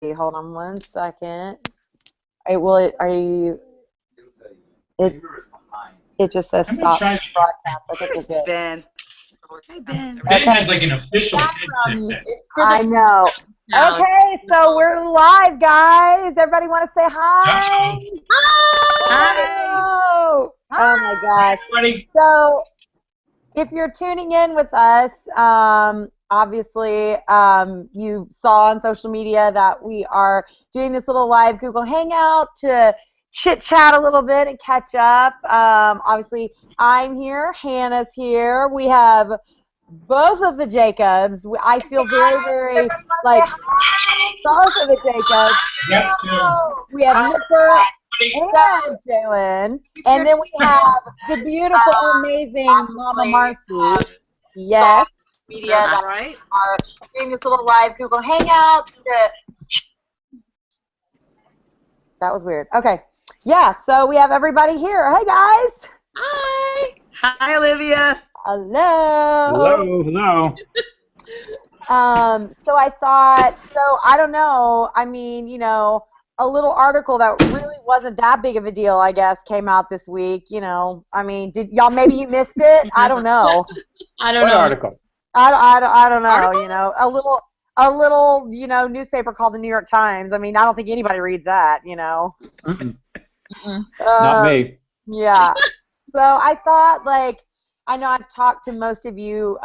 Hold on one second. Are you? It it just says How many stop tries? broadcast. I think we're There's good. Ben. Hi, Ben. Ben Okay. has like an official headset. It's for I the know. sound. Okay, so we're live, guys. Everybody want to say hi? Hi. Oh my gosh. Everybody, So if you're tuning in with us, obviously you saw on social media that we are doing this little live Google Hangout to chit chat a little bit and catch up. Obviously, I'm here, Hannah's here. We have both of the Jacobs. I feel very, very like both of the Jacobs. got to. We have Nipper and Jalen, and then we have the beautiful, amazing Mama Marcy. Yes, media that Right. are doing this little live Google Hangout. That was weird. Okay, yeah. So we have everybody here. Hey guys. Hi. Hi, Olivia. Hello. Hello. So I thought, I don't know, I mean, a little article that really wasn't that big of a deal, I guess, came out this week, I mean, did y'all, maybe you missed it? I don't know. I don't What know. article? I don't know, Article? a little, newspaper called the New York Times. I mean, I don't think anybody reads that, Mm-mm. Mm-mm. Not me. Yeah. So I thought, like, I know I've talked to most of you.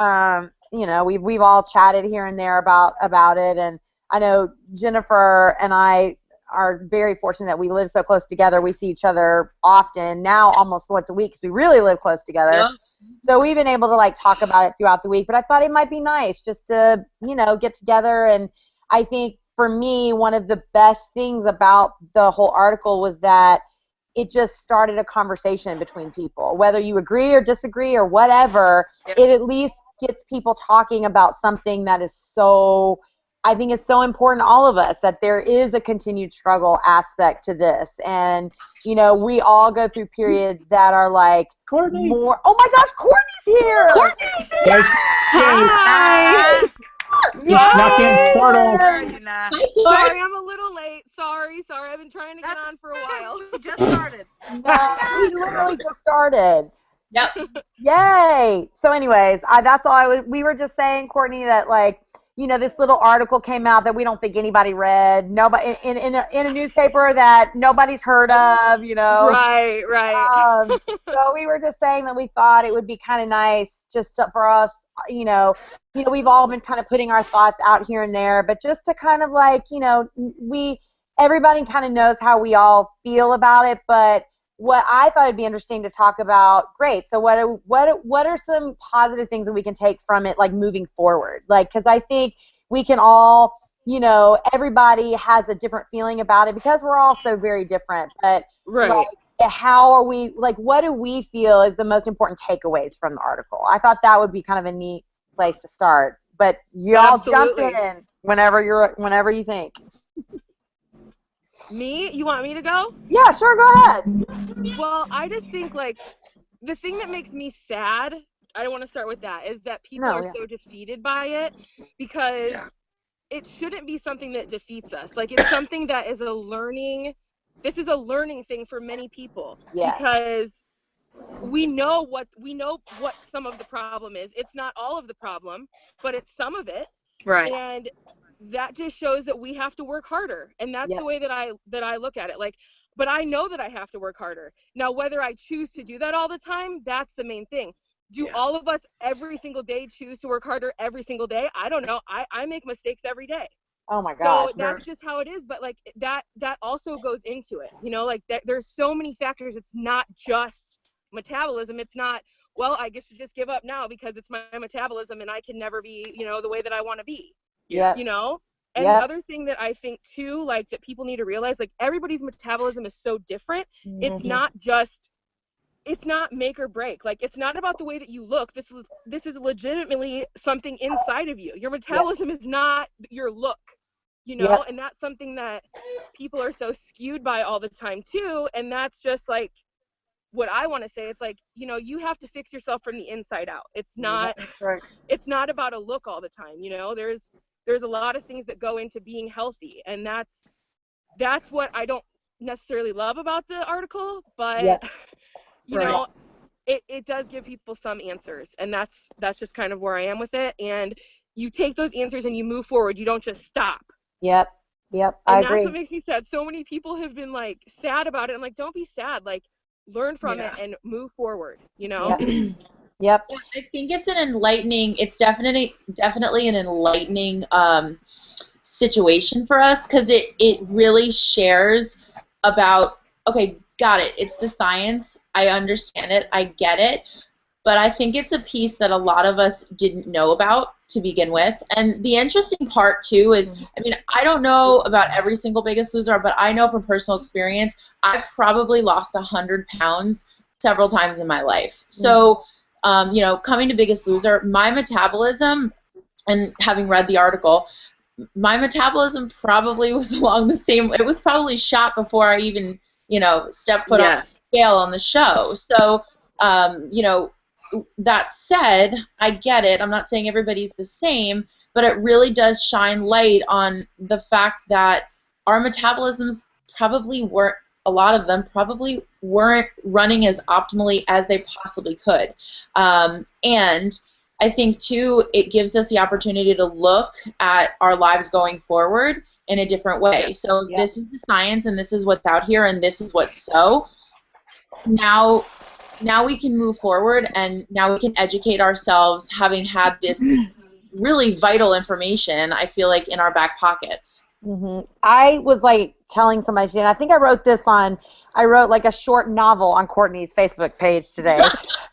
We've all chatted here and there about it, and I know Jennifer and I are very fortunate that we live so close together. We see each other often now, almost once a week, because we really live close together. Yeah. So we've been able to like talk about it throughout the week. But I thought it might be nice just to get together. And I think for me, one of the best things about the whole article was that it just started a conversation between people. Whether you agree or disagree or whatever, it at least gets people talking about something that is so, I think it's so important to all of us, that there is a continued struggle aspect to this. And, we all go through periods that are like Courtney. more, oh my gosh, Courtney's here! Yes. Hi. Just snuck in portal. Where are you now? Hi, Tori. Sorry, I'm a little late. Sorry. I've been trying to get on for a while. We just started. No, we literally just started. Yep. Yay! So anyways, that's all we were just saying, Courtney, that like, this little article came out that we don't think anybody read. Nobody in a newspaper that nobody's heard of, Right. So we were just saying that we thought it would be kind of nice just for us, we've all been kind of putting our thoughts out here and there, but just to kind of like, everybody kind of knows how we all feel about it, but what I thought it'd be interesting to talk about. Great. So what are some positive things that we can take from it, like moving forward? Like, because I think we can all, everybody has a different feeling about it because we're all so very different. But Right. like, how are we? Like, what do we feel is the most important takeaways from the article? I thought that would be kind of a neat place to start. But y'all jump Absolutely. in whenever you think. Me? You want me to go? Yeah, sure. Go ahead. Well, I just think like the thing that makes me sad, I want to start with that, is that people No, are yeah. so defeated by it because it shouldn't be something that defeats us. Like it's something that is this is a learning thing for many people. Yes. Because we know what some of the problem is. It's not all of the problem, but it's some of it. Right. And that just shows that we have to work harder. And that's Yep. the way that I look at it. Like, but I know that I have to work harder. Now, whether I choose to do that all the time, that's the main thing. Do all of us every single day choose to work harder every single day? I don't know. I make mistakes every day. Oh my gosh. So that's just how it is. But like that also goes into it. Like there's so many factors. It's not just metabolism. It's not, well, I guess to just give up now because it's my metabolism and I can never be, the way that I want to be. Yeah. And Yep. the other thing that I think too, like that people need to realize, like everybody's metabolism is so different. It's not make or break. Like it's not about the way that you look. This is legitimately something inside of you. Your metabolism is not your look, Yep. and that's something that people are so skewed by all the time too. And that's just like what I want to say. It's like, you have to fix yourself from the inside out. It's not Right. it's not about a look all the time. there's a lot of things that go into being healthy, and that's what I don't necessarily love about the article, but Yep. you know, it does give people some answers, and that's just kind of where I am with it. And you take those answers and you move forward. You don't just stop. Yep. I And agree. that's what makes me sad. So many people have been like sad about it. I'm like, don't be sad. Like, learn from it and move forward. You know? Yep. Yeah, I think it's an enlightening. It's definitely an enlightening situation for us, because it really shares about, okay, got it. It's the science. I understand it. I get it. But I think it's a piece that a lot of us didn't know about to begin with. And the interesting part, too, is, I mean, I don't know about every single Biggest Loser, but I know from personal experience, I've probably lost 100 pounds several times in my life. So, you know, coming to Biggest Loser, my metabolism, and having read the article, my metabolism probably was along the same, it was probably shot before I even, you know, stepped foot on the scale on the show. So, you know, that said, I get it. I'm not saying everybody's the same, but it really does shine light on the fact that our metabolisms probably weren't, a lot of them probably weren't running as optimally as they possibly could. And I think, too, it gives us the opportunity to look at our lives going forward in a different way. So this is the science, and this is what's out here, and this is what's so. Now we can move forward, and now we can educate ourselves, having had this really vital information, I feel like, in our back pockets. I was like telling somebody, and I think I wrote like a short novel on Courtney's Facebook page today,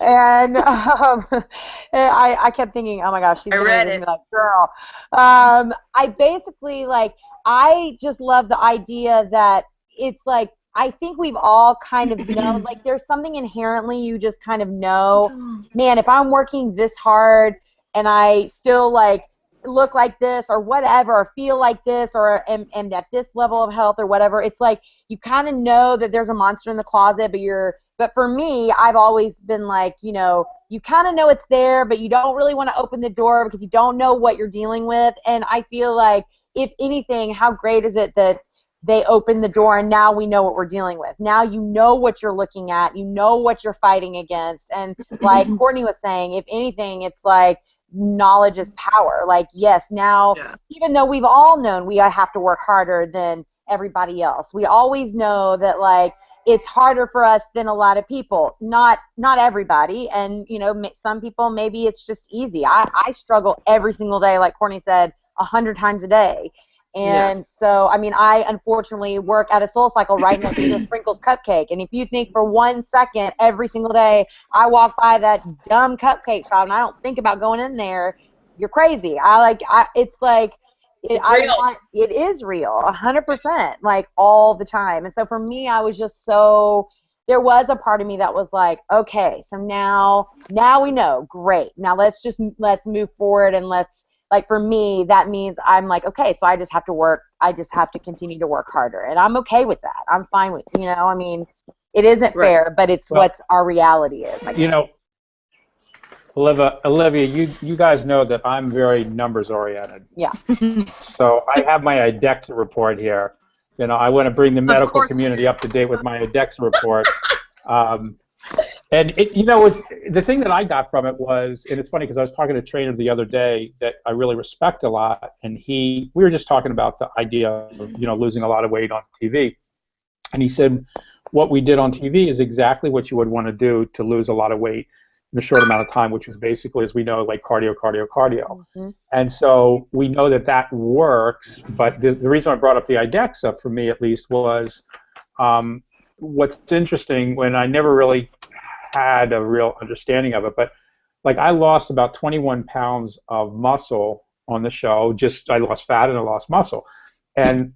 and I kept thinking, oh my gosh, she's gonna be like, girl. I basically, like, I just love the idea that it's like, I think we've all kind of known, like, there's something inherently you just kind of know, man, if I'm working this hard and I still, like, look like this or whatever, or feel like this, or am at this level of health or whatever, it's like you kind of know that there's a monster in the closet, but for me, I've always been like, you know, you kind of know it's there, but you don't really want to open the door because you don't know what you're dealing with. And I feel like, if anything, how great is it that they opened the door and now we know what we're dealing with. Now you know what you're looking at, you know what you're fighting against. And like Courtney was saying, if anything, it's like knowledge is power. Like, yes, now, even though we've all known we have to work harder than everybody else, we always know that, like, it's harder for us than a lot of people. Not everybody, and, you know, some people, maybe it's just easy. I struggle every single day, like Courtney said, 100 times a day. And so, I mean, I unfortunately work at a SoulCycle right next to the Sprinkles Cupcake. And if you think for 1 second every single day I walk by that dumb cupcake shop and I don't think about going in there, you're crazy. It's like, it is real, 100%, like, all the time. And so for me, I was just there was a part of me that was like, okay, so now we know, great. Now let's move forward, and like, for me, that means I'm like, okay, so I just have to continue to work harder, and I'm okay with that. I'm fine with, you know, I mean, it isn't fair, but it's what our reality is. You know, Olivia, you guys know that I'm very numbers oriented. Yeah. So I have my IDEXA report here. You know, I want to bring the medical community up to date with my IDEXA report. And you know, the thing that I got from it was, and it's funny because I was talking to a trainer the other day that I really respect a lot, and we were just talking about the idea of, you know, losing a lot of weight on TV, and he said, what we did on TV is exactly what you would want to do to lose a lot of weight in a short amount of time, which is basically, as we know, like cardio. And so we know that works, but the reason I brought up the IDEXA, for me at least, was what's interesting, when I never really had a real understanding of it, but like, I lost about 21 pounds of muscle on the show. Just, I lost fat and I lost muscle. And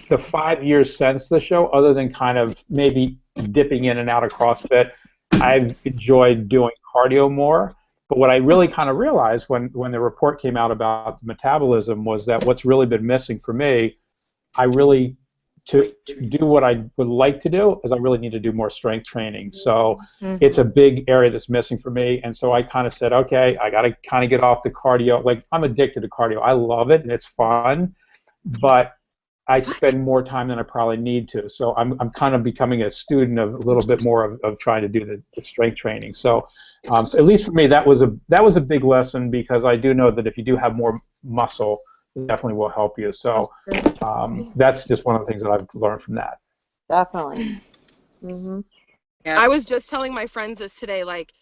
the 5 years since the show, other than kind of maybe dipping in and out of CrossFit, I've enjoyed doing cardio more. But what I really kind of realized when the report came out about metabolism was that what's really been missing for me, I really to do what I would like to do is I really need to do more strength training. So it's a big area that's missing for me. And so I kind of said, okay, I got to kind of get off the cardio. Like, I'm addicted to cardio. I love it and it's fun, but I spend more time than I probably need to. So I'm kind of becoming a student of a little bit more of trying to do the strength training. So at least for me, that was a big lesson, because I do know that if you do have more muscle, it definitely will help you. So that's just one of the things that I've learned from that. Definitely. Yeah. I was just telling my friends this today, like,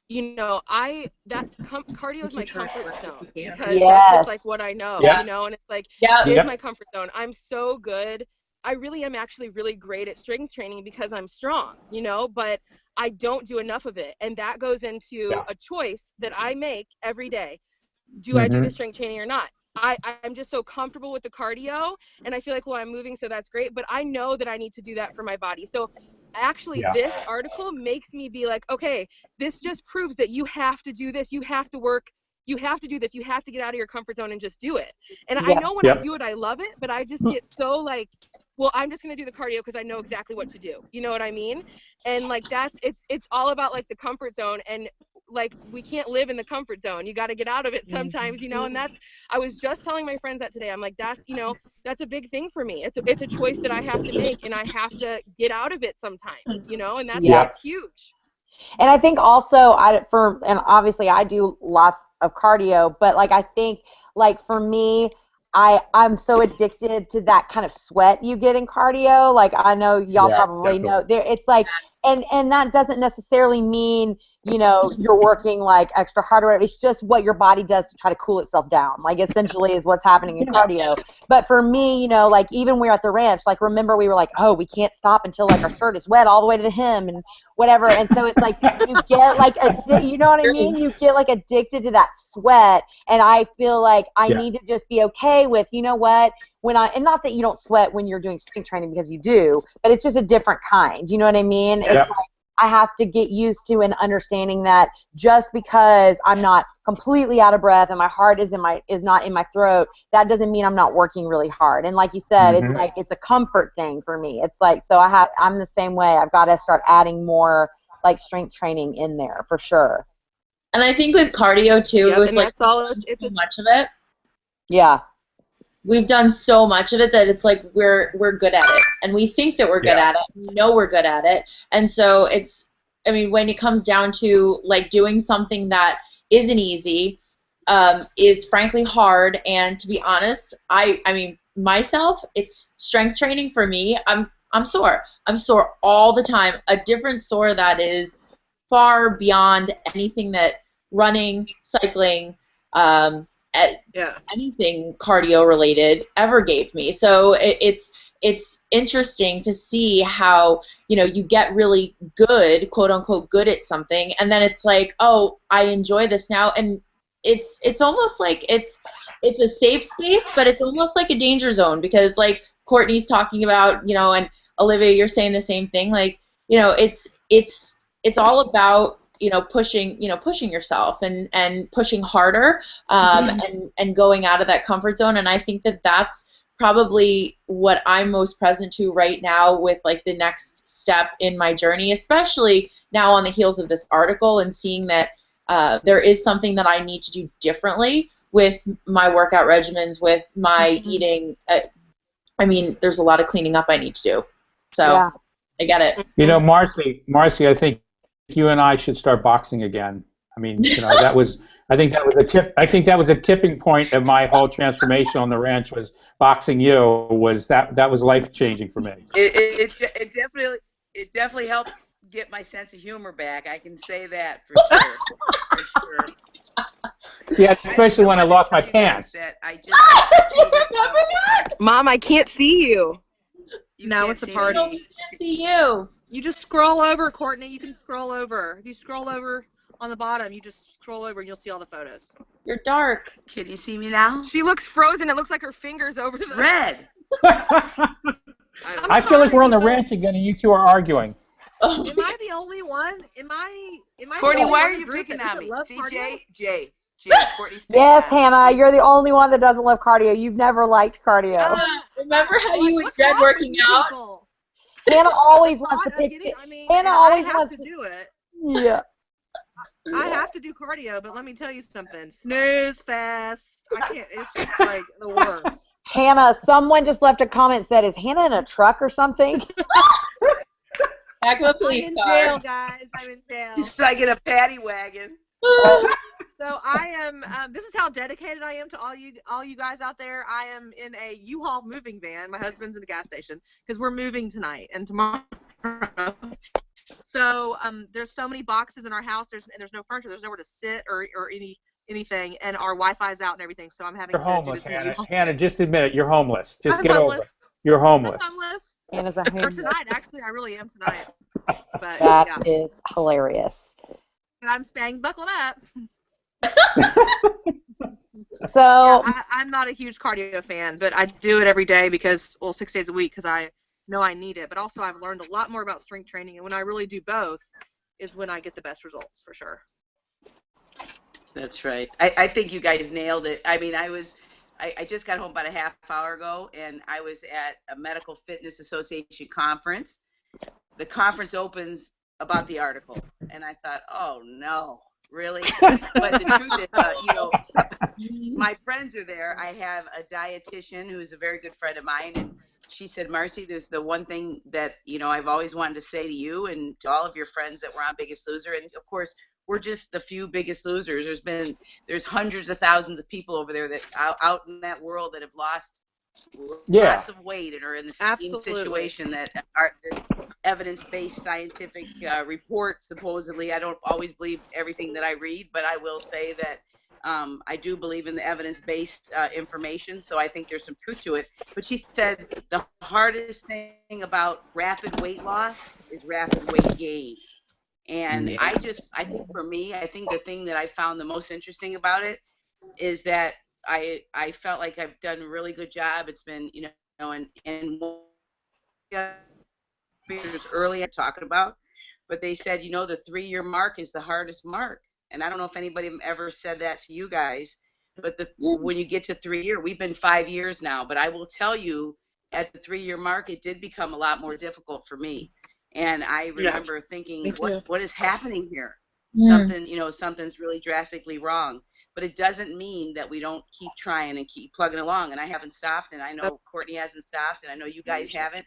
you know, cardio is my comfort zone, because that's just like what I know, you know, and it's like, it is my comfort zone. I'm so good. I really am actually really great at strength training because I'm strong, you know, but I don't do enough of it. And that goes into a choice that I make every day. Do I do the strength training or not? I'm just so comfortable with the cardio, and I feel like, well, I'm moving, so that's great, but I know that I need to do that for my body. So actually this article makes me be like, okay, this just proves that you have to do this, you have to work, you have to do this, you have to get out of your comfort zone and just do it. And I know when I do it, I love it, but I just get so like, well, I'm just going to do the cardio because I know exactly what to do. You know what I mean? And like, it's all about like the comfort zone, and like, we can't live in the comfort zone. You got to get out of it sometimes, you know, and I was just telling my friends that today. I'm like, that's, you know, that's a big thing for me. It's a choice that I have to make, and I have to get out of it sometimes, you know, and that's huge. And I think also, and obviously I do lots of cardio, but like, I think like for me, I'm so addicted to that kind of sweat you get in cardio. Like, I know y'all probably know there. It's like, and that doesn't necessarily mean, you know, you're working like extra hard or whatever. It's just what your body does to try to cool itself down. Like, essentially is what's happening in cardio. But for me, you know, like, even when we were at the ranch, like, remember we were like, oh, we can't stop until like our shirt is wet all the way to the hem and whatever. And so it's like, you get like, you know what I mean? You get like addicted to that sweat. And I feel like I need to just be okay with, you know what? And not that you don't sweat when you're doing strength training, because you do, but it's just a different kind. You know what I mean? It's like, I have to get used to and understanding that just because I'm not completely out of breath and my heart is not in my throat, that doesn't mean I'm not working really hard. And like you said, it's like, it's a comfort thing for me. It's like, so I'm the same way. I've got to start adding more like strength training in there for sure. And I think with cardio too, it's like it's too much of it. Yeah. We've done so much of it that it's like we're good at it, and we think that we're good at it. We know we're good at it, and so it's. I mean, when it comes down to like doing something that isn't easy, is frankly hard. And to be honest, I mean myself, it's strength training for me. I'm sore. I'm sore all the time. A different sore that is far beyond anything that running, cycling, anything cardio related ever gave me. So it's interesting to see how, you know, you get really good, quote unquote good at something, and then it's like, oh, I enjoy this now, and it's almost like it's a safe space, but it's almost like a danger zone, because like Courtney's talking about, you know, and Olivia, you're saying the same thing, like, you know, it's all about, you know, pushing yourself and pushing harder, and going out of that comfort zone. And I think that that's probably what I'm most present to right now with like the next step in my journey, especially now on the heels of this article and seeing that there is something that I need to do differently with my workout regimens, with my eating. I mean, there's a lot of cleaning up I need to do. So I get it. You know, Marcy, I think you and I should start boxing again. I mean, you know, I think that was a tipping point of my whole transformation on the ranch, was boxing you. That was life changing for me. It definitely helped get my sense of humor back. I can say that for sure. For sure. Yeah, especially when I lost my pants. Do you remember that? Mom, I can't see you. Now it's a party. I can't see you. You just scroll over, Courtney. You can scroll over. If you scroll over on the bottom, you just scroll over and you'll see all the photos. You're dark. Can you see me now? She looks frozen. It looks like her fingers over the red. I feel like we're on the ranch again and you two are arguing. Am I the only one? Am I Courtney, the why only are you group picking that on me? doesn't love cardio? Jay, Courtney's Yes, fast. Hannah, you're the only one that doesn't love cardio. You've never liked cardio. Remember how you would what's dread wrong working with you out? people? Hannah always The wants to thought of pick. getting, I mean, Hannah and always I have wants to do it. Yeah. I have to do cardio, but let me tell you something. Snooze fast. I can't. It's just like the worst. Hannah, someone just left a comment that said, "Is Hannah in a truck or something?" Back of a I'm police in car. jail, guys. I'm in jail. She's like in a paddy wagon. So I am. This is how dedicated I am to all you guys out there. I am in a U-Haul moving van. My husband's in the gas station because we're moving tonight and tomorrow. So there's so many boxes in our house. There's no furniture. There's nowhere to sit or anything, and our Wi-Fi's out and everything. So I'm having You're to do homeless, this in the Hannah. U-Haul. Hannah, just admit it. You're homeless. Just I'm get over it. homeless. You're homeless. I'm homeless. Hannah's a For homeless. tonight, actually, I really am tonight. But That yeah, is hilarious. and I'm staying buckled up. So I'm not a huge cardio fan, but I do it every day because, well, 6 days a week because I know I need it. But also, I've learned a lot more about strength training, and when I really do both, is when I get the best results for sure. That's right. I think you guys nailed it. I mean, I just got home about a half hour ago, and I was at a Medical Fitness Association conference. The conference opens about the article, and I thought, oh no, really? But the truth is, my friends are there. I have a dietitian who is a very good friend of mine, and she said, Marcy, there's the one thing that I've always wanted to say to you and to all of your friends that were on Biggest Loser, and of course we're just the few Biggest Losers. There's hundreds of thousands of people over there that out in that world that have lost lots of weight and are in the same situation that are this evidence-based scientific report. Supposedly, I don't always believe everything that I read, but I will say that I do believe in the evidence-based information, so I think there's some truth to it. But she said the hardest thing about rapid weight loss is rapid weight gain. And I think for me, I think the thing that I found the most interesting about it is that I felt like I've done a really good job. It's been, and years early I'm talking about, but they said, the 3-year mark is the hardest mark. And I don't know if anybody ever said that to you guys, but when you get to 3 years, we've been 5 years now, but I will tell you at the 3-year mark, it did become a lot more difficult for me. And I remember thinking, what is happening here? Something's really drastically wrong. But it doesn't mean that we don't keep trying and keep plugging along. And I haven't stopped, and I know Courtney hasn't stopped, and I know you guys haven't.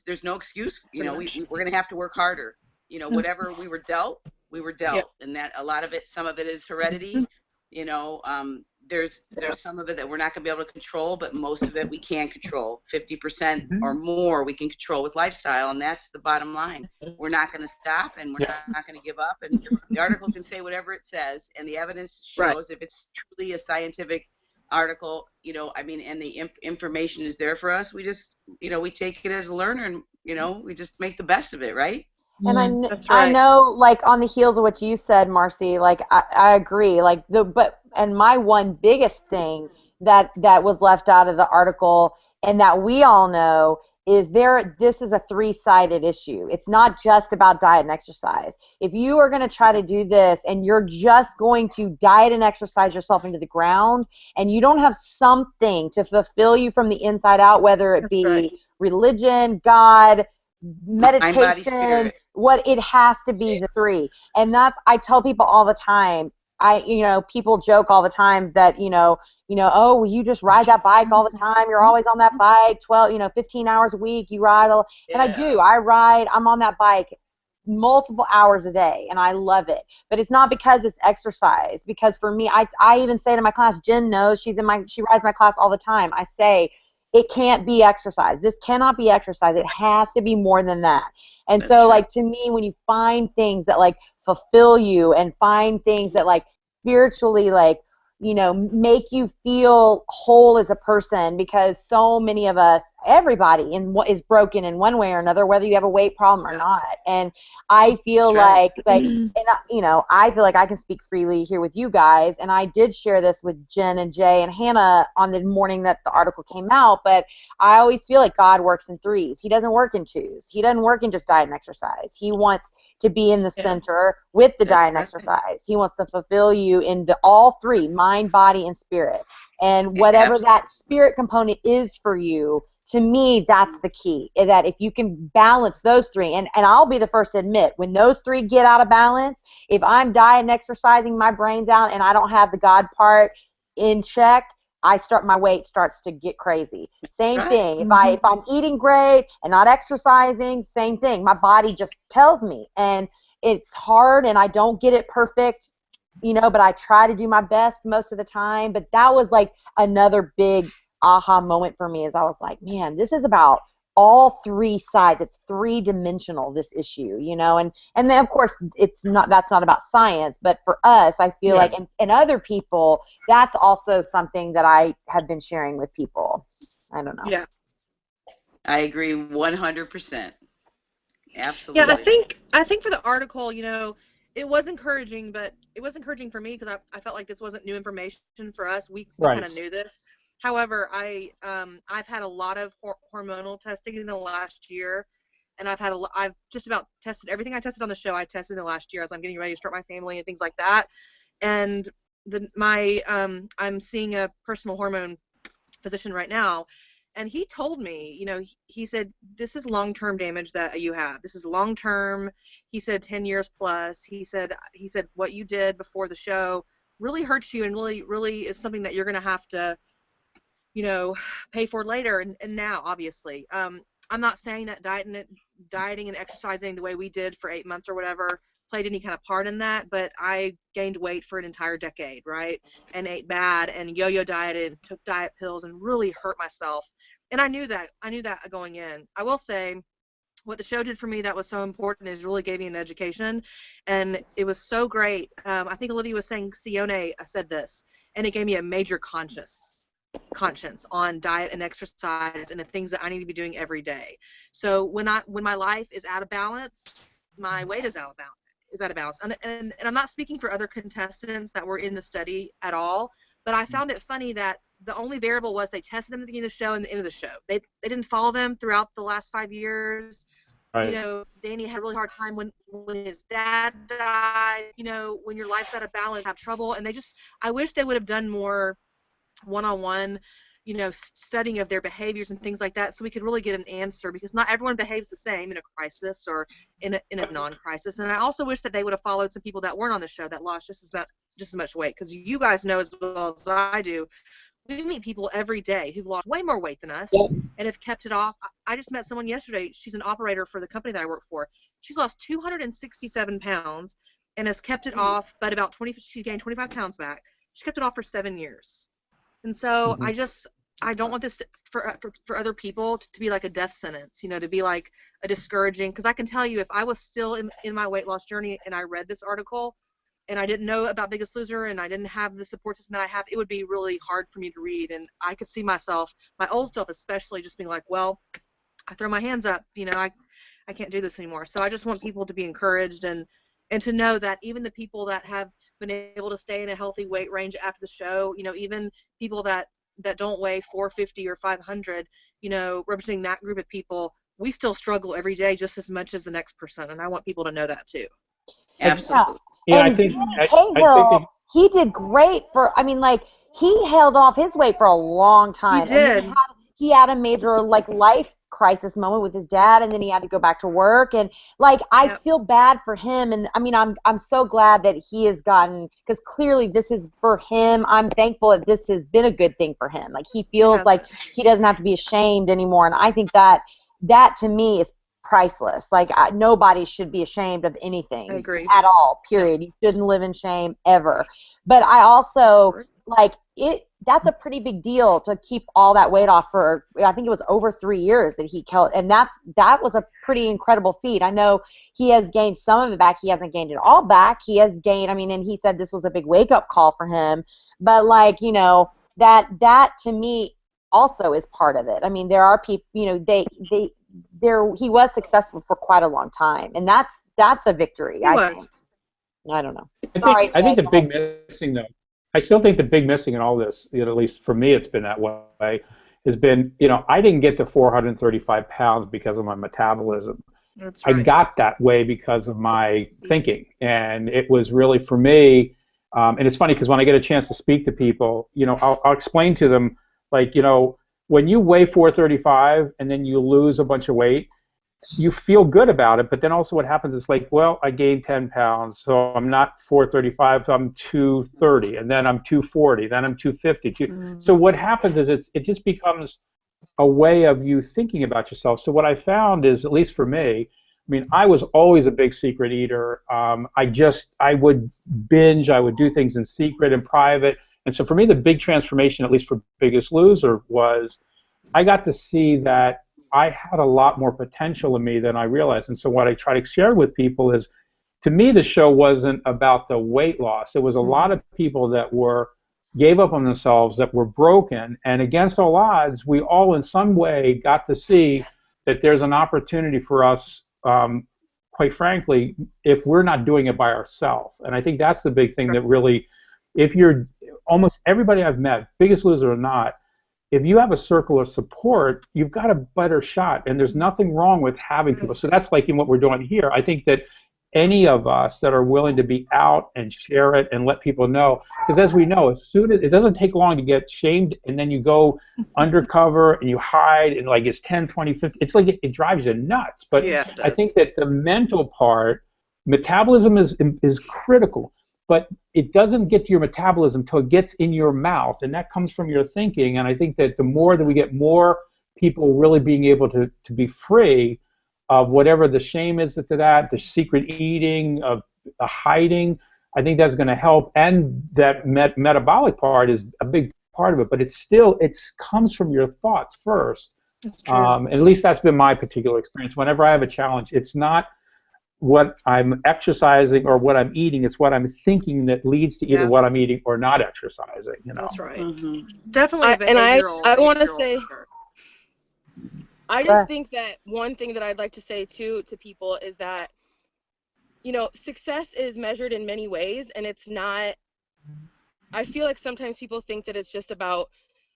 There's no excuse. We're going to have to work harder. Whatever we were dealt, and that a lot of it, some of it is heredity. There's some of it that we're not going to be able to control, but most of it we can control. 50% or more we can control with lifestyle, and that's the bottom line. We're not going to stop, and we're not going to give up. And the article can say whatever it says, and the evidence shows if it's truly a scientific article, and the information is there for us. We just, we take it as a learner, and we just make the best of it, right? And I know, like, on the heels of what you said, Marcy, like, I agree. Like, and my one biggest thing that was left out of the article, and that we all know, is this is a 3-sided issue. It's not just about diet and exercise. If you are going to try to do this and you're just going to diet and exercise yourself into the ground, and you don't have something to fulfill you from the inside out, whether it be religion, God, meditation, it has to be the 3. And I tell people all the time, people joke all the time that, oh, well, you just ride that bike all the time. You're always on that bike 15 hours a week. You ride and I do. I'm on that bike multiple hours a day, and I love it. But it's not because it's exercise. Because for me, I even say to my class, Jen knows, she rides my class all the time. I say, it can't be exercise. This cannot be exercise. It has to be more than that. And so, like, to me, when you find things that, like, fulfill you and find things that, like, spiritually, like, make you feel whole as a person, because so many of us everybody in what is broken in one way or another, whether you have a weight problem or not. And I feel That's right. and I feel like I can speak freely here with you guys. And I did share this with Jen and Jay and Hannah on the morning that the article came out. But I always feel like God works in threes. He doesn't work in twos. He doesn't work in just diet and exercise. He wants to be in the center with the diet and exercise. He wants to fulfill you in all three, mind, body, and spirit. And whatever that spirit component is for you, to me, that's the key, is that if you can balance those three, and I'll be the first to admit, when those three get out of balance, if I'm diet and exercising my brains out and I don't have the God part in check, my weight starts to get crazy. Same thing. If I'm eating great and not exercising, same thing. My body just tells me, and it's hard, and I don't get it perfect, but I try to do my best most of the time. But that was like another big aha moment for me, as I was like, man, this is about all three sides. It's three-dimensional, this issue, and then of course that's not about science, but for us, I feel like, and other people, that's also something that I have been sharing with people. I don't know. Yeah. I agree 100%. Absolutely. Yeah, I think for the article, it was encouraging, but it was encouraging for me because I felt like this wasn't new information for us. We kind of knew this. However, I've had a lot of hormonal testing in the last year, and I've just about tested everything I tested on the show. I tested in the last year as I'm getting ready to start my family and things like that. And I'm seeing a personal hormone physician right now, and he told me, he said, this is long-term damage that you have. This is long-term. He said 10 years plus. He said what you did before the show really hurts you and really, really is something that you're going to have to pay for later and now, obviously. I'm not saying that dieting and exercising the way we did for 8 months or whatever played any kind of part in that, but I gained weight for an entire decade, right? And ate bad and yo-yo dieted and took diet pills and really hurt myself. And I knew that going in. I will say what the show did for me that was so important is really gave me an education, and it was so great. I think Olivia was saying Sione said this, and it gave me a major conscience on diet and exercise and the things that I need to be doing every day. So when my life is out of balance, my weight is out of balance. And I'm not speaking for other contestants that were in the study at all, but I found it funny that the only variable was they tested them at the beginning of the show and the end of the show. They didn't follow them throughout the last 5 years. Right. Danny had a really hard time when his dad died. When your life's out of balance, you have trouble. And I wish they would have done more one-on-one, studying of their behaviors and things like that, so we could really get an answer, because not everyone behaves the same in a crisis or in a non-crisis. And I also wish that they would have followed some people that weren't on the show that lost just as much weight, because you guys know as well as I do, we meet people every day who've lost way more weight than us and have kept it off. I just met someone yesterday. She's an operator for the company that I work for. She's lost 267 pounds and has kept it off, but she gained 25 pounds back. She kept it off for 7 years. And so I don't want this for other people to be like a death sentence, to be like a discouraging, because I can tell you, if I was still in my weight loss journey and I read this article and I didn't know about Biggest Loser and I didn't have the support system that I have, it would be really hard for me to read. And I could see myself, my old self especially, just being like, well, I throw my hands up, I can't do this anymore. So I just want people to be encouraged and to know that even the people that have been able to stay in a healthy weight range after the show, even people that don't weigh 450 or 500, representing that group of people, we still struggle every day just as much as the next person, and I want people to know that too. Absolutely. Yeah, and Cahill, he did great he held off his weight for a long time. He did. And he had a major life crisis moment with his dad, and then he had to go back to work, and I feel bad for him. And I'm so glad that he has gotten, because clearly this is for him. I'm thankful that this has been a good thing for him. He feels like he doesn't have to be ashamed anymore, and I think that to me is priceless. Nobody should be ashamed of anything. I agree. At all, period. You shouldn't live in shame ever. But I also that's a pretty big deal to keep all that weight off for, I think it was over 3 years that he killed, and that was a pretty incredible feat. I know he has gained some of it back. He hasn't gained it all back. He has gained, and he said this was a big wake-up call for him. But that to me, also is part of it. I mean, there are people, you know, he was successful for quite a long time, and that's a victory. I think. I don't know. I think the big missing, though, I still think the big missing in all this, you know, at least for me, it's been that way, has been, you know, I didn't get to 435 pounds because of my metabolism. That's right. I got that way because of my thinking, and it was really for me. And it's funny because when I get a chance to speak to people, you know, I'll explain to them, like, you know, when you weigh 435 and then you lose a bunch of weight, you feel good about it, but then also what happens is like, well, I gained 10 pounds, so I'm not 435, so I'm 230, and then I'm 240, then I'm 250. So what happens is it just becomes a way of you thinking about yourself. So what I found is, at least for me, I mean, I was always a big secret eater. I would binge, I would do things in secret and private. And so for me, the big transformation, at least for Biggest Loser, was I got to see that I had a lot more potential in me than I realized. And so what I try to share with people is, to me, the show wasn't about the weight loss. It was a lot of people that gave up on themselves, that were broken, and against all odds, we all in some way got to see that there's an opportunity for us, quite frankly, if we're not doing it by ourselves. And I think that's the big thing that really, if you're, almost everybody I've met, Biggest Loser or not, if you have a circle of support, you've got a better shot, and there's nothing wrong with having people. So that's like in what we're doing here. I think that any of us that are willing to be out and share it and let people know, because as we know, as soon as it doesn't take long to get shamed, and then you go undercover and you hide, and like it's 10, 20, 50, it's like it drives you nuts. But Yeah, it does. I think that the mental part, metabolism is critical, but it doesn't get to your metabolism until it gets in your mouth, and that comes from your thinking. And I think that the more that we get more people really being able to be free of whatever the shame is to that, the secret eating, of the hiding, I think that's going to help. And that metabolic part is a big part of it, but it comes from your thoughts first. That's true. At least that's been my particular experience. Whenever I have a challenge, it's not what I'm exercising or what I'm eating, it's what I'm thinking that leads to either what I'm eating or not exercising. You know? That's right. Mm-hmm. Definitely. And I want to say, sure. I just think that one thing that I'd like to say too to people is that, you know, success is measured in many ways, and it's not, I feel like sometimes people think that it's just about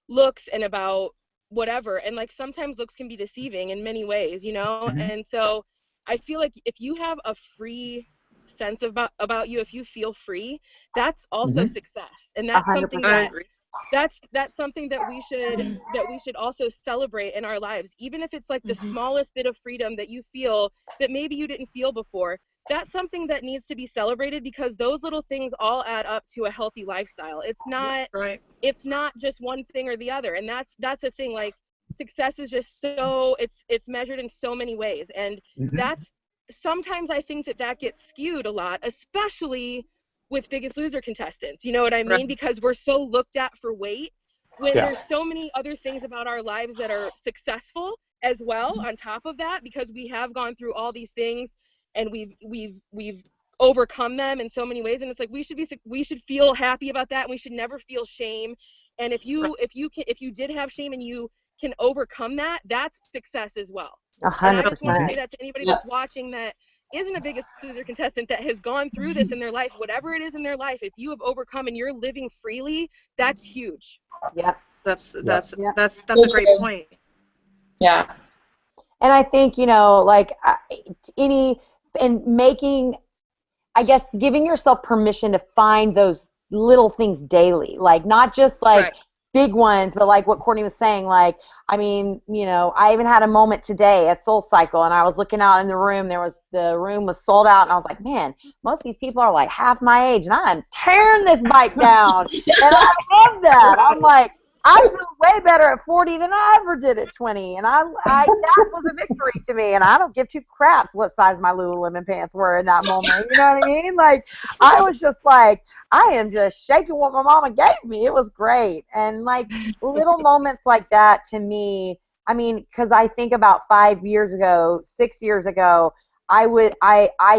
looks and about whatever, and like sometimes looks can be deceiving in many ways, you know. And so I feel like if you have a free sense about you, if you feel free, that's also success, and that's 100%. something that that's something that we should also celebrate in our lives, even if it's like the smallest bit of freedom that you feel that maybe you didn't feel before. That's something that needs to be celebrated, because those little things all add up to a healthy lifestyle. It's not just one thing or the other, and that's a thing. Like, success is just so it's measured in so many ways, and that's sometimes I think that gets skewed a lot, especially with Biggest Loser contestants, you know what I mean? Because we're so looked at for weight, when there's so many other things about our lives that are successful as well on top of that, because we have gone through all these things and we've overcome them in so many ways, and it's like we should feel happy about that, and we should never feel shame. And if you did have shame and you can overcome that, that's success as well. 100%. And I just want to say that to anybody that's watching that isn't a Biggest Loser contestant, that has gone through this in their life, whatever it is in their life, if you have overcome and you're living freely, that's huge. Yep. That's a great point. Yeah. And I think, you know, like making, I guess, giving yourself permission to find those little things daily, like not just like big ones, but like what Courtney was saying, like, I mean, you know, I even had a moment today at Soul Cycle, and I was looking out in the room, the room was sold out, and I was like, man, most of these people are like half my age, and I'm tearing this bike down, and I love that. I'm like, I do way better at 40 than I ever did at 20, and I that was a victory to me, and I don't give two craps what size my Lululemon pants were in that moment, you know what I mean? Like, I was just like, I am just shaking what my mama gave me. It was great. And like little moments like that to me, I mean, because I think about 5 years ago, 6 years ago, I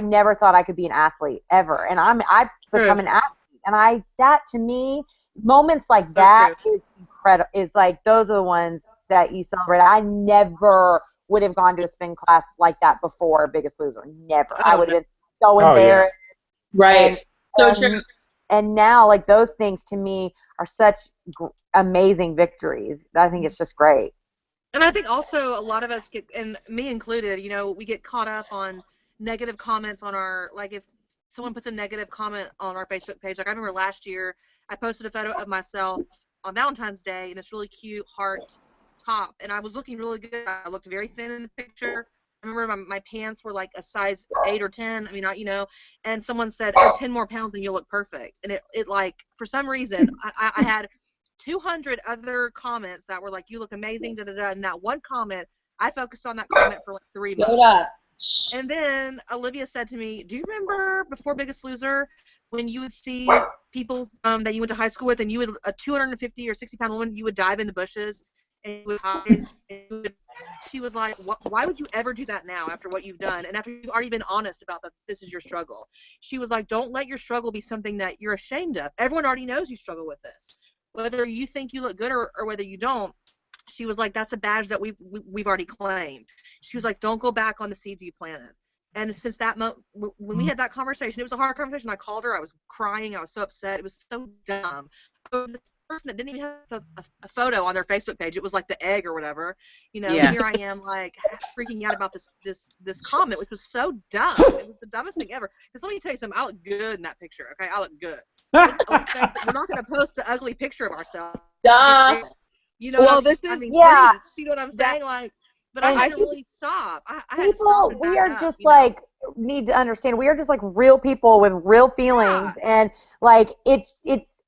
never thought I could be an athlete ever, and I've become an athlete, and that to me, moments like that is incredible. incredible. Is like those are the ones that you celebrate. I never would have gone to a spin class like that before Biggest Loser. Never. I would have been so embarrassed. Right. So true. And now, like, those things to me are such amazing victories. I think it's just great. And I think also a lot of us get, and me included, you know, we get caught up on negative comments on our, like, if someone puts a negative comment on our Facebook page. Like, I remember last year I posted a photo of myself on Valentine's Day in this really cute heart top, and I was looking really good. I looked very thin in the picture. I remember my pants were like a size 8 or 10. I mean, you know, and someone said, oh, 10 more pounds and you'll look perfect. And it like, for some reason, I had 200 other comments that were like, you look amazing, da-da-da. And that one comment, I focused on that comment for like 3 months. And then Olivia said to me, do you remember before Biggest Loser when you would see people that you went to high school with, and you would, a 250 or 60-pound woman, you would dive in the bushes and you would hide, and she was like, why would you ever do that now after what you've done and after you've already been honest about that this is your struggle? She was like, don't let your struggle be something that you're ashamed of. Everyone already knows you struggle with this. Whether you think you look good or whether you don't, she was like, that's a badge that we've already claimed. She was like, don't go back on the seeds you planted. And since that moment, when we had that conversation, it was a hard conversation. I called her. I was crying. I was so upset. It was so dumb. This person that didn't even have a photo on their Facebook page. It was like the egg or whatever. You know, and here I am, like, freaking out about this comment, which was so dumb. It was the dumbest thing ever. Because let me tell you something. I look good in that picture. Okay, I look good. We're not going to post an ugly picture of ourselves. Duh. You know, well, this is, yeah. See what I'm saying? Like, but I had to really stop. I had to people, stop and we back are up, just you know? like, need to understand, we are just like real people with real feelings. And like, it's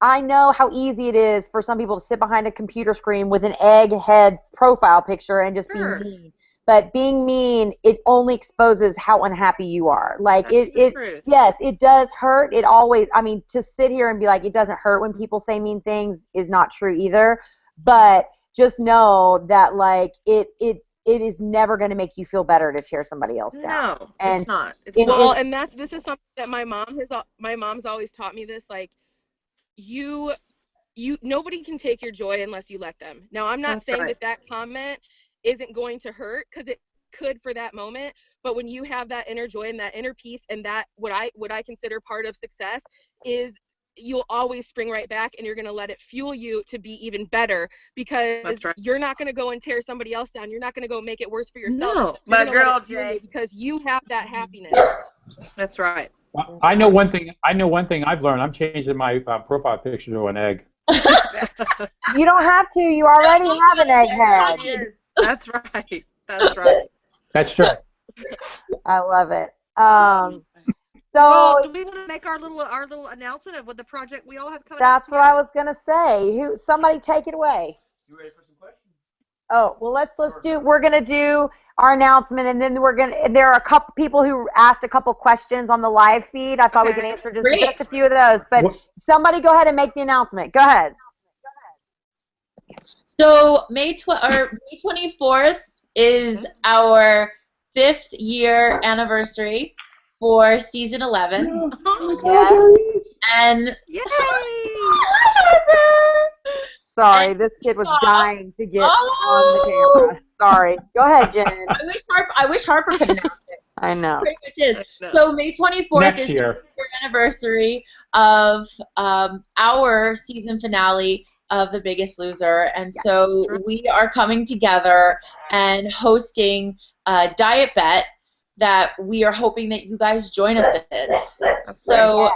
I know how easy it is for some people to sit behind a computer screen with an egghead profile picture and just be mean. But being mean, it only exposes how unhappy you are. Like, yes, it does hurt. It always, I mean, to sit here and be like, it doesn't hurt when people say mean things is not true either. But just know that, like, it is never going to make you feel better to tear somebody else down. No, and it's not. And this is something that my mom's always taught me this. Like, nobody can take your joy unless you let them. Now, I'm not saying that comment isn't going to hurt, because it could for that moment, but when you have that inner joy and that inner peace, and that what I consider part of success is you'll always spring right back, and you're going to let it fuel you to be even better, because you're not going to go and tear somebody else down. You're not going to go make it worse for yourself. No, my girl, Jay. Because you have that happiness. That's right. I know one thing I've learned. I'm changing my profile picture to an egg. You don't have to. You already have an egghead. That's right. That's right. That's true. I love it. So, do we want to make our little announcement of what the project we all have coming up? That's what I was gonna say. Somebody take it away. You ready for some questions? Oh, well, we're gonna do our announcement, and then there are a couple people who asked a couple questions on the live feed. I thought we could answer just a few of those, but somebody go ahead and make the announcement. Go ahead. So May 24th is our 5th year anniversary for season 11. Yes. And yay! Sorry, this kid was dying to get on the camera. Sorry. Go ahead, Jen. I wish Harper could announce it. I know. Pretty much is. So May 24th is the year anniversary of our season finale of The Biggest Loser, and so we are coming together and hosting a diet bet that we are hoping that you guys join us in. So,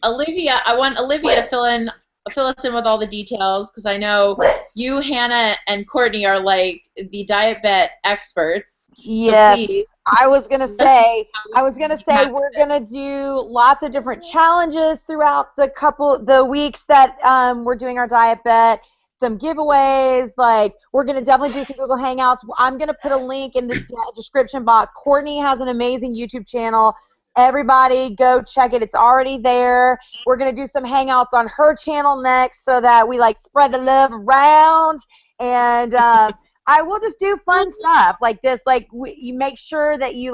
Olivia, I want Olivia to fill us in with all the details, because I know you, Hannah, and Courtney are like the diet bet experts. Yes, so I was gonna say we're gonna do lots of different challenges throughout the weeks that we're doing our diet bet. Some giveaways, like we're gonna definitely do some Google Hangouts. I'm gonna put a link in the description box. Courtney has an amazing YouTube channel. Everybody go check it. It's already there. We're going to do some hangouts on her channel next, so that we like spread the love around. And I will just do fun stuff like this. Like you make sure that you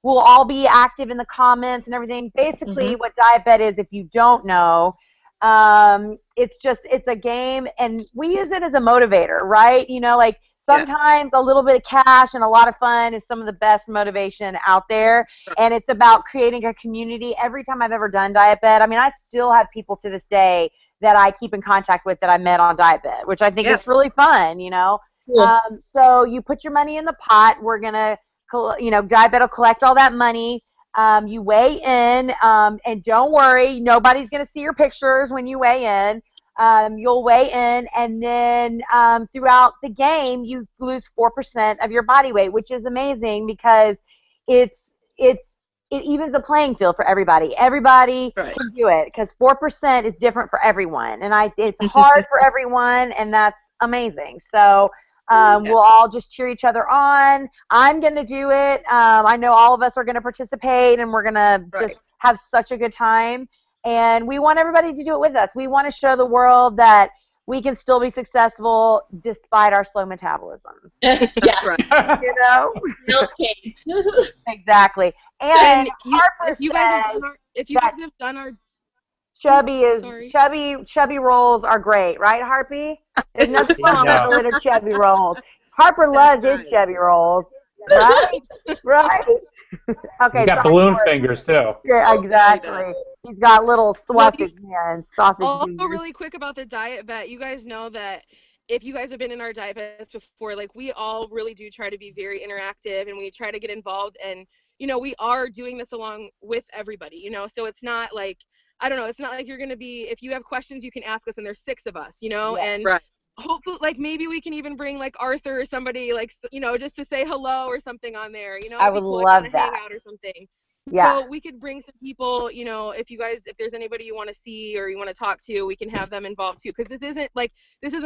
we'll all be active in the comments and everything. Basically what Diet Bet is, if you don't know, It's a game, and we use it as a motivator, right? You know, like sometimes a little bit of cash and a lot of fun is some of the best motivation out there. And it's about creating a community. Every time I've ever done Diet Bet, I mean, I still have people to this day that I keep in contact with that I met on Diet Bet, which I think is really fun, you know. Cool. So you put your money in the pot. We're going to, you know, Diet Bet will collect all that money. You weigh in, and don't worry, nobody's going to see your pictures when you weigh in. You'll weigh in, and then throughout the game, you lose 4% of your body weight, which is amazing because it evens the playing field for everybody. Everybody can do it because 4% is different for everyone, and it's hard for everyone, and that's amazing. So we'll all just cheer each other on. I'm going to do it. I know all of us are going to participate, and we're going to just have such a good time. And we want everybody to do it with us. We want to show the world that we can still be successful despite our slow metabolisms. That's right. You know? Milk cake. Exactly. And Harper if you guys have done our chubby rolls are great, right, Harpy? There's nothing wrong with a little chubby rolls. Harper loves his chubby rolls, right? Right? Okay. He's got balloon fingers too. Yeah, exactly. He's got little sausage hands. Also, really quick about the Diet Bet, you guys know that if you guys have been in our Diet Bets before, like we all really do try to be very interactive, and we try to get involved, and you know, we are doing this along with everybody, you know, so it's not like, I don't know, it's not like you're going to be, if you have questions, you can ask us, and there's 6 of us, you know, and hopefully, like, maybe we can even bring, like, Arthur or somebody, like, you know, just to say hello or something on there, you know. I would love that. Hang out or something. Yeah. So we could bring some people, you know, if there's anybody you want to see or you want to talk to, we can have them involved too. Because this isn't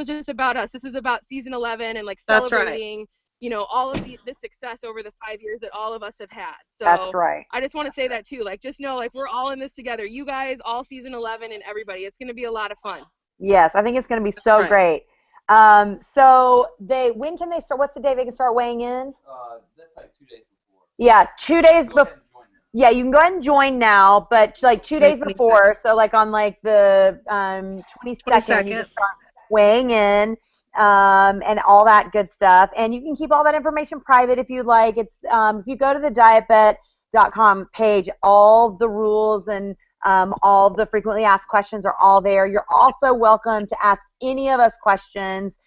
just about us. This is about season 11 and, like, celebrating, you know, all of the success over the 5 years that all of us have had. So that's right. I just want to say that too. Like, just know, like, we're all in this together. You guys, all season 11, and everybody. It's going to be a lot of fun. Yes, I think it's going to be so great. So when can they start? What's the day they can start weighing in? That's like 2 days before. Yeah, 2 days before. Yeah, you can go ahead and join now, but like 2 days before, so like on like the 22nd, you can start weighing in and all that good stuff. And you can keep all that information private if you'd like. It's if you go to the dietbet.com page, all the rules and all the frequently asked questions are all there. You're also welcome to ask any of us questions.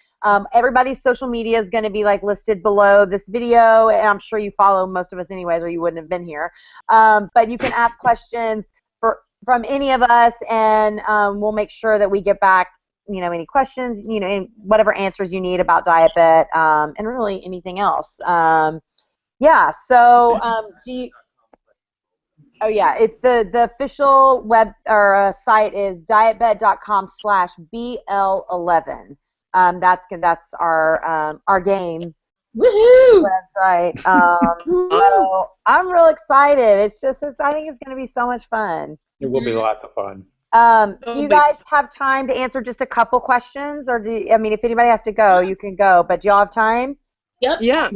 Everybody's social media is going to be like listed below this video, and I'm sure you follow most of us anyways, or you wouldn't have been here. But you can ask questions from any of us, and we'll make sure that we get back, you know, any questions, you know, whatever answers you need about Diet Bet, and really anything else. Yeah. So do you? Oh yeah, it's the official web or site is dietbet.com/BL11. That's our game website. So I'm real excited. I think it's going to be so much fun. It will be lots of fun. Do you guys have time to answer just a couple questions, or I mean, if anybody has to go, you can go. But do y'all have time? Yep. Yeah.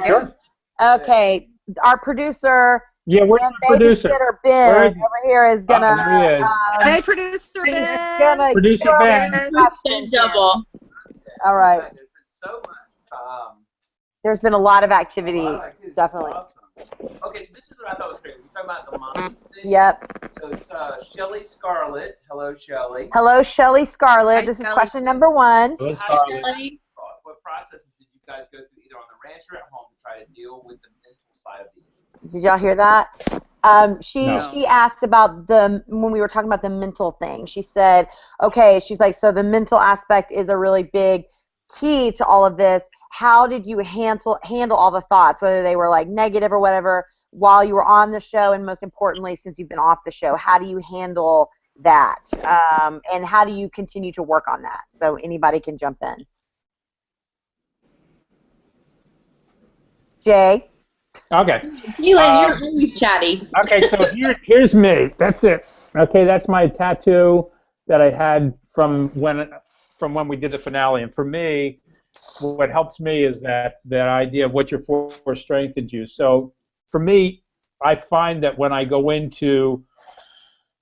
Sure. Okay. Our producer. Yeah, where's the producer? Ben over here is gonna. There he is. Hey, producer Ben. Gonna Producer Ben. Double. All right. There's been so much. There's been a lot of activity, definitely. Awesome. Okay, so this is what I thought was great. We're talking about the mom thing. Yep. So it's Shelly Scarlett. Hello, Shelly. Hello, Shelly Scarlett. This is Shelly. question number 1. Hello, How Scarlett. what processes did you guys go through either on the ranch or at home to try to deal with the mental side of the issue? Did y'all hear that? She asked about when we were talking about the mental thing. She said, okay, she's like, so the mental aspect is a really big key to all of this. How did you handle all the thoughts, whether they were like negative or whatever, while you were on the show, and most importantly, since you've been off the show, how do you handle that? And how do you continue to work on that? So anybody can jump in. Jay? Okay. Keelan, you're always chatty. Okay, so here's me. That's it. Okay, that's my tattoo that I had from when we did the finale. And for me, what helps me is that idea of what your four strengthens you. So for me, I find that when I go into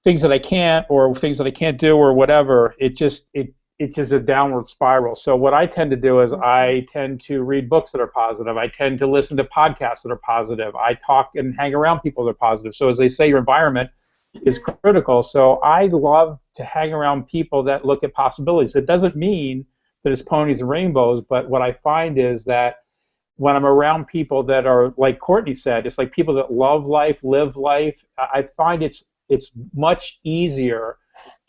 things that I can't or things that I can't do or whatever, it's just a downward spiral. So what I tend to do is I tend to read books that are positive. I tend to listen to podcasts that are positive. I talk and hang around people that are positive. So as they say, your environment is critical. So I love to hang around people that look at possibilities. It doesn't mean that it's ponies and rainbows, but what I find is that when I'm around people that are, like Courtney said, it's like people that love life, live life, I find it's much easier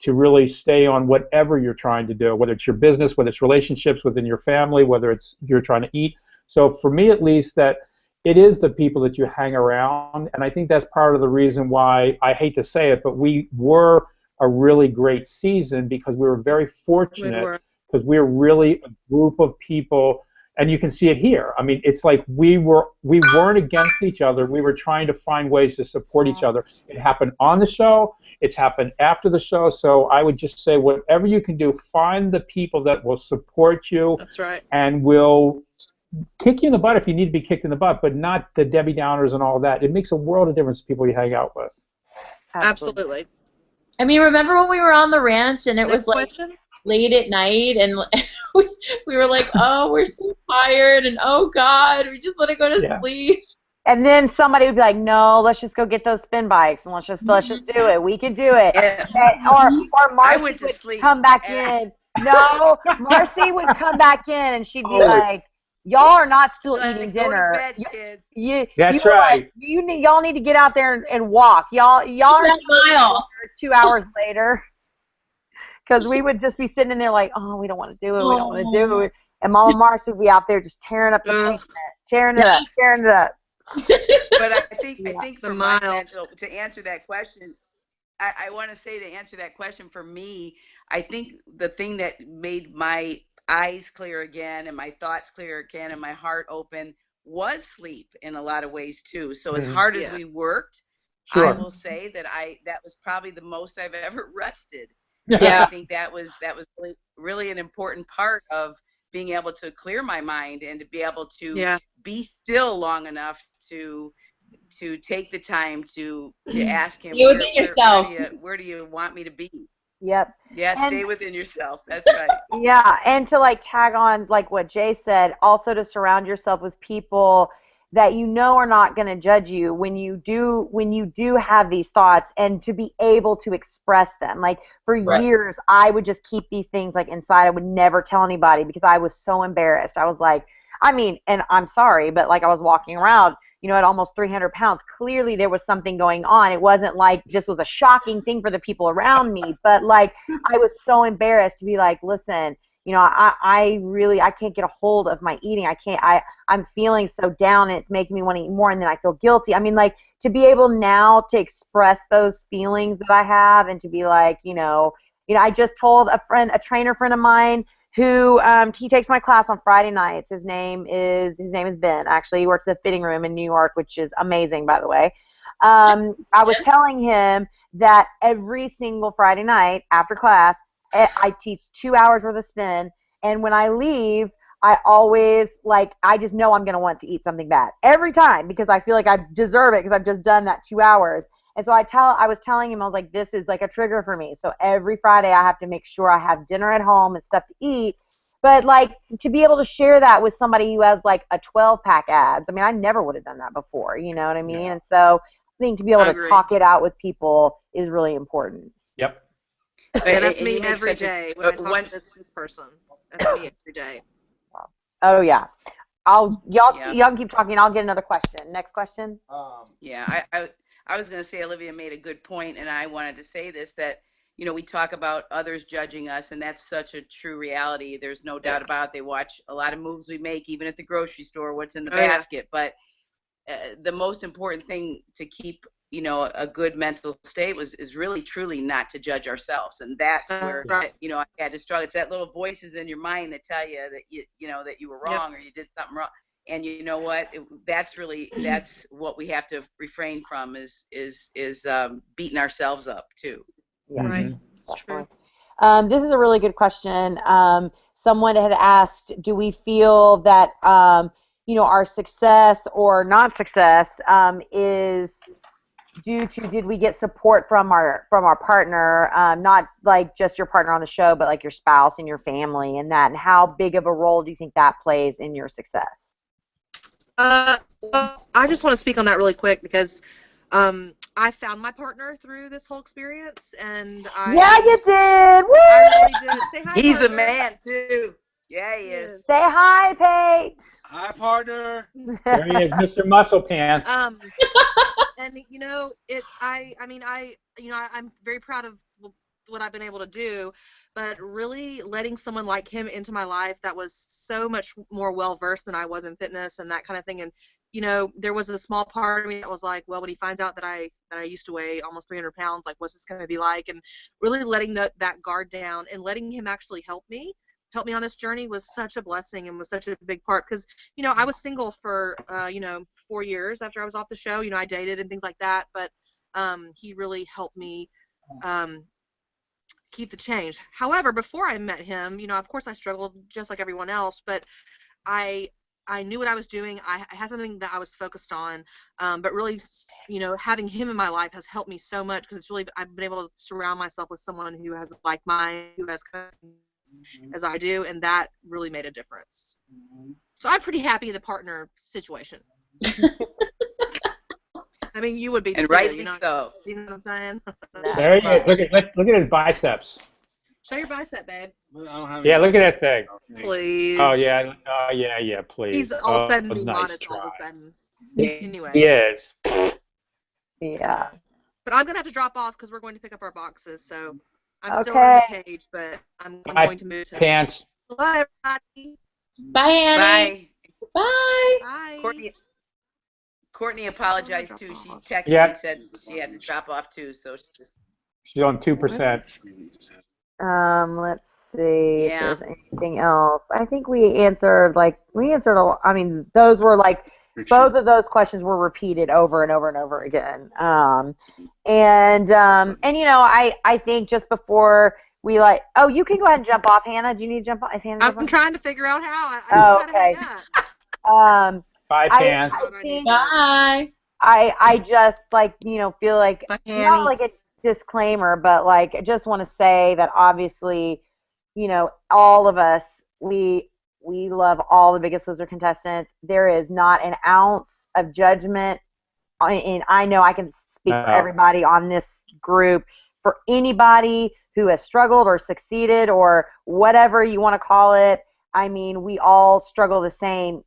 to really stay on whatever you're trying to do, whether it's your business, whether it's relationships within your family, whether it's you're trying to eat. So for me, at least, that it is the people that you hang around, and I think that's part of the reason why, I hate to say it, but we were a really great season because we were very fortunate because we were really a group of people. And you can see it here. I mean, it's like we weren't against each other. We were trying to find ways to support each other. It happened on the show. It's happened after the show. So I would just say, whatever you can do, find the people that will support you. That's right. And will kick you in the butt if you need to be kicked in the butt, but not the Debbie Downers and all that. It makes a world of difference to people you hang out with. Absolutely. I mean, remember when we were on the ranch and it was like question? late at night and we were like, oh, we're so tired and oh God, we just want to go to sleep. And then somebody would be like, no, let's just go get those spin bikes and let's just do it. We can do it. Yeah. Or Marcy went to would sleep. come back in. No, Marcy would come back in and she'd be like, y'all are not still eating dinner. Go to bed, kids. That's right. Like, y'all need to get out there and walk. Y'all are mile. 2 hours later. Because we would just be sitting in there like, oh, we don't want to do it. We don't want to do it. And Mama Marcy would be out there just tearing up the pavement, tearing it up. But I think for my mental, to answer that question, I want to say, to answer that question, for me, I think the thing that made my eyes clear again and my thoughts clear again and my heart open was sleep in a lot of ways too. So as hard as we worked, I will say that that was probably the most I've ever rested. Yeah. I think that was really an important part of being able to clear my mind and to be able to be still long enough to take the time to ask him, where do you want me to be? Yep. Yeah, stay within yourself. That's right. Yeah, and to like tag on like what Jay said, also to surround yourself with people that you know are not going to judge you when you do have these thoughts, and to be able to express them. Like for years I would just keep these things like inside. I would never tell anybody because I was so embarrassed. I was like, I mean, and I'm sorry, but like I was walking around, you know, at almost 300 pounds. Clearly there was something going on. It wasn't like this was a shocking thing for the people around me, but like I was so embarrassed to be like, listen, you know, I can't get a hold of my eating. I'm feeling so down and it's making me want to eat more, and then I feel guilty. I mean, like to be able now to express those feelings that I have and to be like, you know, I just told a trainer friend of mine who he takes my class on Friday nights. His name is Ben. Actually, he works at the fitting room in New York, which is amazing, by the way. I was telling him that every single Friday night after class, I teach 2 hours worth of spin, and when I leave, I always, like, I just know I'm going to want to eat something bad every time because I feel like I deserve it because I've just done that 2 hours. And so I was telling him, I was like, this is like a trigger for me. So every Friday I have to make sure I have dinner at home and stuff to eat. But like to be able to share that with somebody who has like a 12-pack abs, I mean, I never would have done that before, you know what I mean? Yeah. And so I think to be able to talk it out with people is really important. Yep. And that's me every day when I talk to this person. That's me every day. Oh yeah. Y'all can keep talking. I'll get another question. Next question. I was going to say Olivia made a good point, and I wanted to say this, that, you know, we talk about others judging us, and that's such a true reality. There's no doubt about it. They watch a lot of moves we make, even at the grocery store, what's in the basket. But the most important thing to keep, you know, a good mental state is really truly not to judge ourselves. And that's where, you know, I had to struggle. It's that little voices in your mind that tell you that, you know, that you were wrong or you did something wrong. And you know what? That's what we have to refrain from is beating ourselves up too. Yeah. Right. It's true. This is a really good question. Someone had asked, do we feel that you know, our success or not success is did we get support from our partner, not like just your partner on the show, but like your spouse and your family and that, and how big of a role do you think that plays in your success? Well, I just want to speak on that really quick because I found my partner through this whole experience, and Yeah, you did. Woo! I really did. Say hi, He's partner. the man too. Yeah, he is. Say hi, Pate. Hi, partner. There he is, Mr. Muscle Pants. And you know, I'm very proud of what I've been able to do, but really letting someone like him into my life that was so much more well versed than I was in fitness and that kind of thing. And you know, there was a small part of me that was like, well, when he finds out that I used to weigh almost 300 pounds, like, what's this going to be like? And really letting that guard down and letting him actually help me on this journey was such a blessing and was such a big part, because you know, I was single for 4 years after I was off the show. You know, I dated and things like that, but he really helped me keep the change. However, before I met him, you know, of course I struggled just like everyone else, but I knew what I was doing. I had something that I was focused on, but really, you know, having him in my life has helped me so much, because it's really, I've been able to surround myself with someone who has like mine, who has kind of as I do, and that really made a difference. So I'm pretty happy in the partner situation. I mean, you would be too, And rightly you know, so. You know what I'm saying? There he is. Let's look at his biceps. Show your bicep, babe. I don't have Yeah, any look at that thing. Please. Oh yeah. Oh yeah. Please. He's all of a sudden being nice honest try. all of a sudden. He Anyways. is. Yeah. But I'm gonna have to drop off because we're going to pick up our boxes. So I'm still Okay. in the cage, but I'm Bye, going to move to. Pants. Bye, everybody. Bye, Annie. Bye. Bye. Bye. Courtney apologized too. She texted Yeah. me and said she had to drop off too, so she just. She's on 2%. Let's see Yeah. if there's anything else. I think we answered a lot. I mean, those were like, both of those questions were repeated over and over and over again. And you know, I think just before we you can go ahead and jump off, Hannah. Do you need to jump off? Is Hannah I'm trying to figure out how. I Oh, don't know how to okay. hang up. Bye, Pants. I think Bye. I just feel like Bye, not Annie. like a disclaimer, but like I just want to say that obviously, you know, all of us, we love all the Biggest Loser contestants. There is not an ounce of judgment, and I know I can speak for everybody on this group, for anybody who has struggled or succeeded or whatever you want to call it. I mean, we all struggle the same,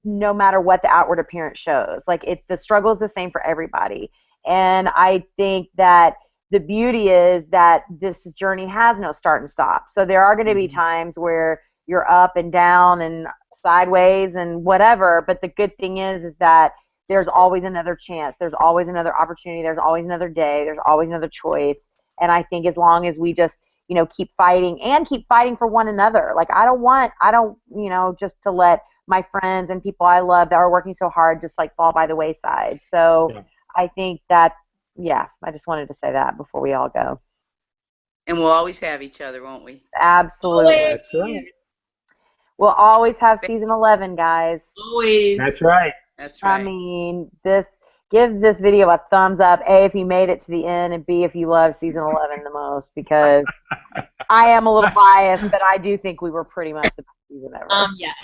no matter what the outward appearance shows. Like, the struggle is the same for everybody. And I think that the beauty is that this journey has no start and stop. So there are going to be times where you're up and down and sideways and whatever. But the good thing is that there's always another chance. There's always another opportunity. There's always another day. There's always another choice. And I think as long as we just, you know, keep fighting for one another. Like, I don't, you know, just to let my friends and people I love that are working so hard just like fall by the wayside. So yeah. I think that, yeah, I just wanted to say that before we all go. And we'll always have each other, won't we? Absolutely. That's right. We'll always have season 11, guys. Always. That's right. That's right. I mean, give this video a thumbs up, A, if you made it to the end, and B, if you love season 11 the most, because I am a little biased, but I do think we were pretty much the best season ever. Yes.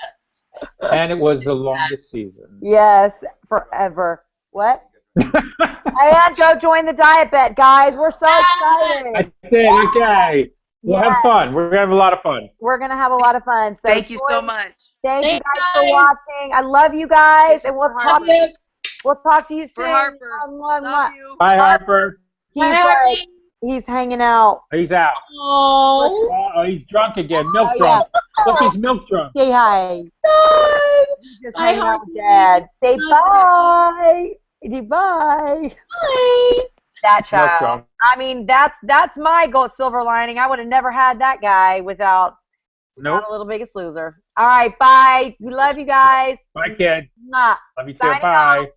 And it was the longest season. Yes, forever. What? And go join the diet bet, guys. We're so excited. That's it. Okay. We'll have fun. We're going to have a lot of fun. We're going to have a lot of fun. So thank you so much. Thank you guys for watching. I love you guys. And we'll talk to you soon. For Harper. Love you. Bye, Harper. He's hanging out. He's out. Oh, he's drunk again. Milk drunk. Yeah. Look, he's milk drunk. Say hi. Bye. He's just hanging out with Dad. Say bye. Say bye. Bye. That child. I mean, that's my silver lining. I would have never had that guy without a little Biggest Loser. All right, bye. We love you guys. Bye, kid. Mwah. Love you too. Signing Bye. off.